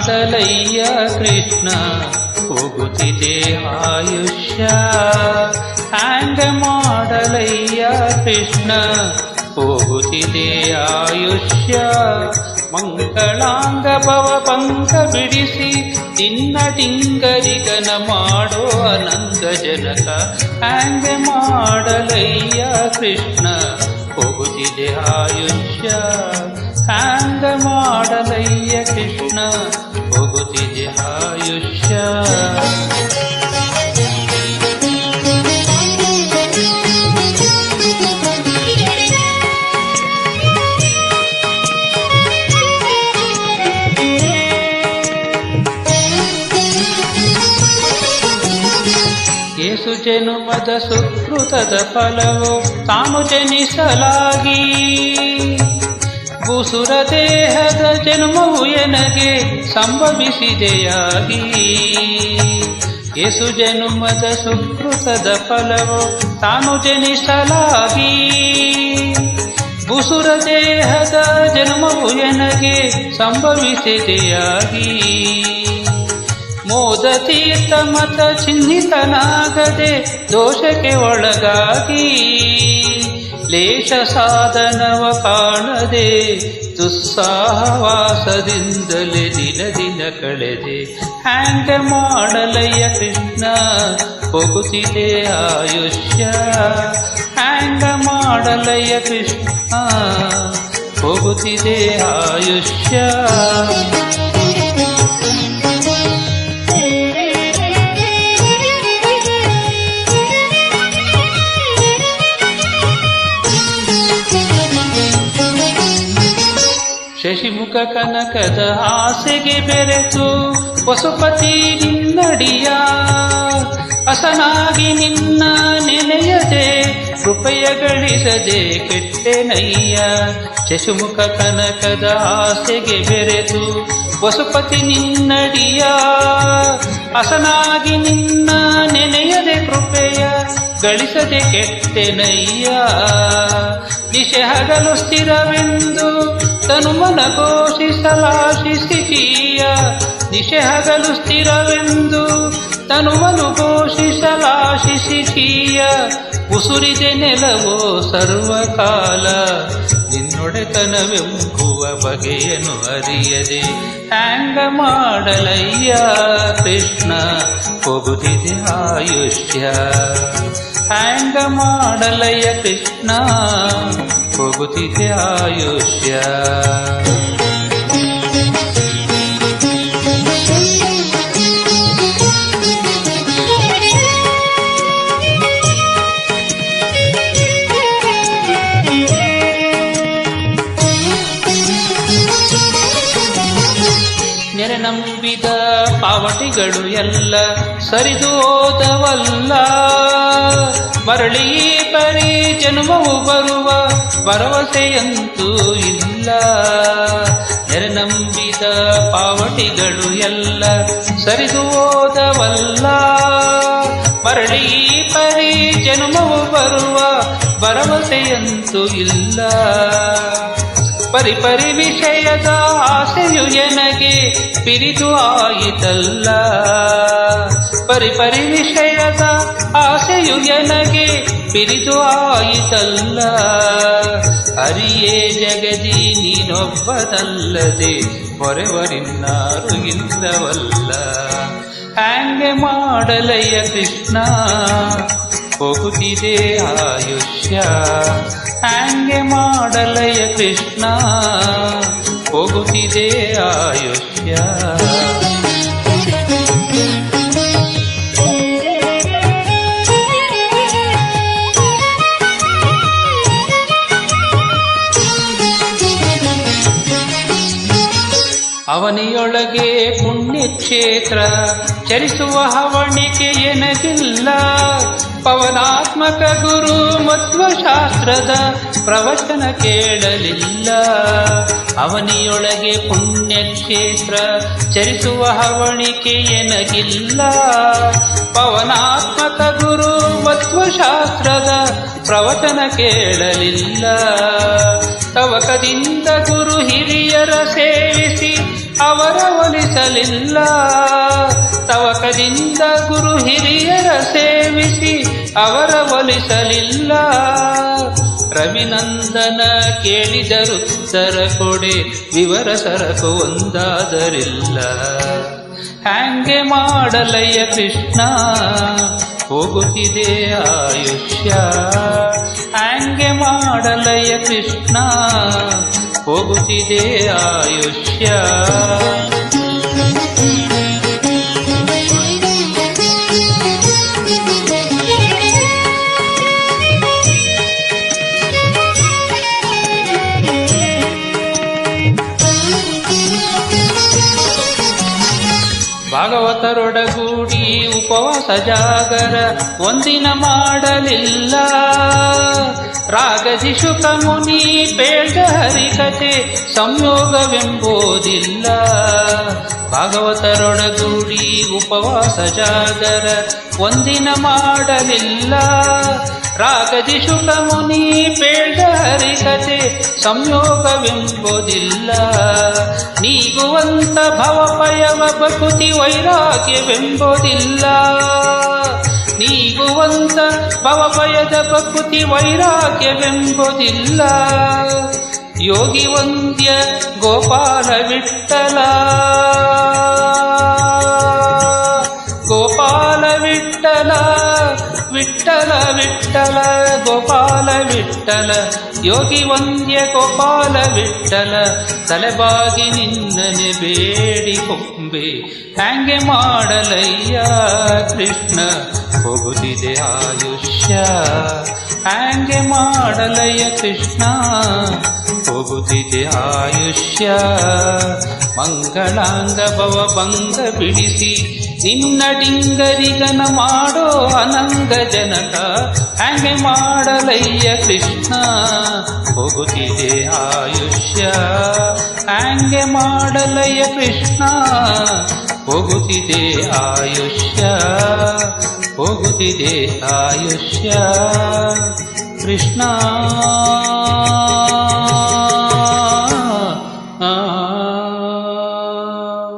ಮಾಡಲಯ್ಯ ಕೃಷ್ಣ ಹೋಗುತ್ತಿದೆ ಆಯುಷ್ಯ ಹ್ಯಾಂಗ ಮಾಡಲಯ್ಯ ಕೃಷ್ಣ ಹೋಗುತ್ತಿದೆ ಆಯುಷ್ಯ ಮಂಗಳಾಂಗ ಭವ ಪಂಕ ಬಿಡಿಸಿ ನಿನ್ನ ಟಿಂಗರಿಗನ ಮಾಡೋ ಅನಂತ ಜನಕ ಹ್ಯಾಂಗ ಮಾಡಲಯ್ಯ ಕೃಷ್ಣ ಹೋಗುತ್ತಿದೆ ಆಯುಷ್ಯ ಹ್ಯಾಂಗ ಮಾಡಲಯ್ಯ ಕೃಷ್ಣ ಹೋಗುತ್ತಿದೆ ಆಯುಷ್ಯ ಏಸು ಜನುಮದ ಸುಕೃತದ ಫಲವು ತಾನು ಜನಿಸಲಾಗಿ ಭೂಸುರ ದೇಹದ ಜನ್ಮವು ಎನಗೆ ಸಂಭವಿಸಿದೆಯಾಗಿ ಏಸು ಜನುಮದ ಸುಕೃತದ ಫಲವು ತಾನು ಜನಿಸಲಾಗಿ ಭೂಸುರ ದೇಹದ ಜನ್ಮವು ಎನಗೆ ಸಂಭವಿಸಿದೆಯಾಗಿ ಮೋದ ತೀರ್ಥ ಮತ ಚಿಹ್ನಿತನಾಗದೆ ದೋಷಕ್ಕೆ ಒಳಗಾಗಿ ಲೇಷ ಸಾಧನವ ಕಾಣದೆ ದುಸ್ಸಾಹವಾಸದಿಂದಲೇ ದಿನ ದಿನ ಕಳೆದೆ ಹ್ಯಾಂಗ ಮಾಡಲಯ್ಯ ಕೃಷ್ಣ ಹೋಗುತ್ತಿದೆ ಆಯುಷ್ಯ ಹ್ಯಾಂಗ ಮಾಡಲಯ್ಯ ಕೃಷ್ಣ ಹೋಗುತ್ತಿದೆ ಆಯುಷ್ಯ ಶಶಿಮುಖ ಕನಕದ ಆಸೆಗೆ ಬೆರೆತು ಪಶುಪತಿ ನಿನ್ನಡಿಯ ಹಸನಾಗಿ ನಿನ್ನ ನೆನೆಯದೆ ಕೃಪೆಯ ಗಳಿಸದೆ ಕೆಟ್ಟೆನಯ್ಯ ಶಶಿಮುಖ ಕನಕದ ಆಸೆಗೆ ಬೆರೆತು ಪಶುಪತಿ ನಿನ್ನಡಿಯ ಹಸನಾಗಿ ನಿನ್ನ ನೆನೆಯದೆ ಕೃಪೆಯ ಗಳಿಸದೆ ಕೆಟ್ಟೆನಯ್ಯ ದಿಶೆ ಹಗಲು ಸ್ಥಿರವೆಂದು ತನುಮನ ಘೋಷಿಸಲಾಶಿಸಿಯ ದಿಶೆ ಹಗಲು ಸ್ಥಿರವೆಂದು ತನುಮನು ಘೋಷಿಸಲಾಶಿಸಿಯ ಉಸುರಿದೆ ನೆಲವೋ ಸರ್ವಕಾಲ ನಿನ್ನೊಡೆತನವೆಂಬುವ ಬಗೆಯನ್ನು ಅರಿಯದೆ ಹ್ಯಾಂಗ ಮಾಡಲಯ್ಯ ಕೃಷ್ಣ ಹೋಗುತ್ತಿದೆ ಆಯುಷ್ಯ ಹ್ಯಾಂಗ ಮಾಡಲಯ್ಯ ಕೃಷ್ಣ ಹೋಗುತ್ತಿದೆ ಆಯುಷ್ಯ ನೆರೆ ನಂಬಿದ ಪಾವಟಿಗಳು ಎಲ್ಲ ಸರಿದು ಹೋದವಲ್ಲ ಮರಳಿ ಪರಿ ಜನ್ಮವು ಬರುವ ಭರವಸೆಯಂತೂ ಇಲ್ಲ ನೆರೆ ನಂಬಿದ ಪಾವಟಿಗಳು ಎಲ್ಲ ಸರಿದು ಹೋದವಲ್ಲ ಮರಳಿ ಪರಿ ಜನ್ಮವು ಬರುವ ಭರವಸೆಯಂತೂ ಇಲ್ಲ ಪರಿಪರಿ ವಿಷಯದ ಆಸೆಯು ಎನಗೆ ಪಿರಿದು ಆಯಿತಲ್ಲ ಪರಿಪರಿ ವಿಷಯದ ಆಸೆಯು ಎನಗೆ ಪಿರಿದು ಆಯಿತಲ್ಲ ಹರಿಯೇ ಜಗದಿ ನೀನೊಬ್ಬನಲ್ಲದೆ ಹೊರೆವರಿನ್ನಾರು ಇಲ್ಲವಲ್ಲ ಹ್ಯಾಂಗೆ ಮಾಡಲಯ್ಯ ಕೃಷ್ಣ ಹೋಗುತ್ತಿದೆ ಆಯುಷ್ಯ ಹ್ಯಾಂಗೆ ಮಾಡಲಯ್ಯ ಕೃಷ್ಣ ಹೋಗುತ್ತಿದೆ ಆಯುಷ್ಯ ಅವನಿಯೊಳಗೆ ಪುಣ್ಯಕ್ಷೇತ್ರ ಚರಿಸುವ ಹವಣಿಕೆ ಎನಗಿಲ್ಲ ಪವನಾತ್ಮಕ ಗುರು ಮಧ್ವಶಾಸ್ತ್ರದ ಪ್ರವಚನ ಕೇಳಲಿಲ್ಲ ಅವನಿಯೊಳಗೆ ಪುಣ್ಯಕ್ಷೇತ್ರ ಚರಿಸುವ ಹವಣಿಕೆ ಎನಗಿಲ್ಲ ಪವನಾತ್ಮಕ ಗುರು ಮಧ್ವಶಾಸ್ತ್ರದ ಪ್ರವಚನ ಕೇಳಲಿಲ್ಲ ತವಕದಿಂದ ಗುರು ಹಿರಿಯರ ಸೇವಿಸಿ ಅವರ ಒಲಿಸಲಿಲ್ಲ. ತವಕದಿಂದ ಗುರು ಹಿರಿಯರ ಸೇವಿಸಿ ಅವರ ಒಲಿಸಲಿಲ್ಲ. ರವಿನಂದನ ಕೇಳಿದರುತ್ತರ ಕೊಡೆ ವಿವರ ಸರಕು ಒಂದಾದರಿಲ್ಲ. ಹ್ಯಾಂಗೆ ಮಾಡಲಯ್ಯ ಕೃಷ್ಣ ಹೋಗುತ್ತಿದೆ ಆಯುಷ್ಯ. ಹ್ಯಾಂಗೆ ಮಾಡಲಯ್ಯ ಕೃಷ್ಣ ಹೋಗುತ್ತಿದೆ ಆಯುಷ್ಯ. ಭಾಗವತರೊಡಗೂಡಿ ಉಪವಾಸ ಜಾಗರ ಒಂದಿನ ಮಾಡಲಿಲ್ಲ. ರಾಗದಿ ಶುಕ ಮುನಿ ಬೇಡ ಹರಿಕತೆ ಸಂಯೋಗವೆಂಬುದಿಲ್ಲ. ಭಾಗವತರೊಡಗೂಡಿ ಉಪವಾಸ ಜಾಗರ ಒಂದಿನ ಮಾಡಲಿಲ್ಲ. ರಾಗದಿ ಶುಕ ಮುನಿ ಬೇಡ ಹರಿಕತೆ ಸಂಯೋಗವೆಂಬುದಿಲ್ಲ. ನೀಗುವಂತ ಭವಪಯವ ಬಕುತಿ ವೈರಾಗ್ಯವೆಂಬುದಿಲ್ಲ. ನೀಗುವಂತ ಭವಭಯದ ಬಕುತಿ ವೈರಾಗ್ಯವೆಂಬುದಿಲ್ಲ. ಯೋಗಿ ವಂದ್ಯ ಗೋಪಾಲ ವಿಠಲ ಗೋಪಾಲ ವಿಠಲ ವಿಠಲ ವಿಠಲ ಗೋಪಾಲ ವಿಠಲ ಯೋಗಿ ವಂದ್ಯ ಗೋಪಾಲ ವಿಠಲ ತಲೆಬಾಗಿ ನಿನ್ನನೆ ಬೇಡಿ ಕೊಂಬೆ. ಹ್ಯಾಂಗೆ ಮಾಡಲಯ್ಯ ಕೃಷ್ಣ ಹೋಗುತ್ತಿದೆ ಆಯುಷ್ಯ. ಹ್ಯಾಂಗೆ ಮಾಡಲಯ್ಯ ಕೃಷ್ಣ ಹೋಗುತ್ತಿದೆ ಆಯುಷ್ಯ. ಮಂಗಳಾಂಗ ಭವಭಂಗ ಬಿಡಿಸಿ ನಿನ್ನ ಡಿಂಗರಿಗನ ಮಾಡೋ ಅನಂಗ ಜನಕ. ಹ್ಯಾಂಗೆ ಮಾಡಲಯ್ಯ ಕೃಷ್ಣ ಹೋಗುತ್ತಿದೆ ಆಯುಷ್ಯ. ಹ್ಯಾಂಗೆ ಮಾಡಲಯ್ಯ ಕೃಷ್ಣ ಹೋಗುತ್ತಿದೆ ಆಯುಷ್ಯ. ಹೋಗುತ್ತಿದೆ ಆಯುಷ್ಯ ಕೃಷ್ಣ.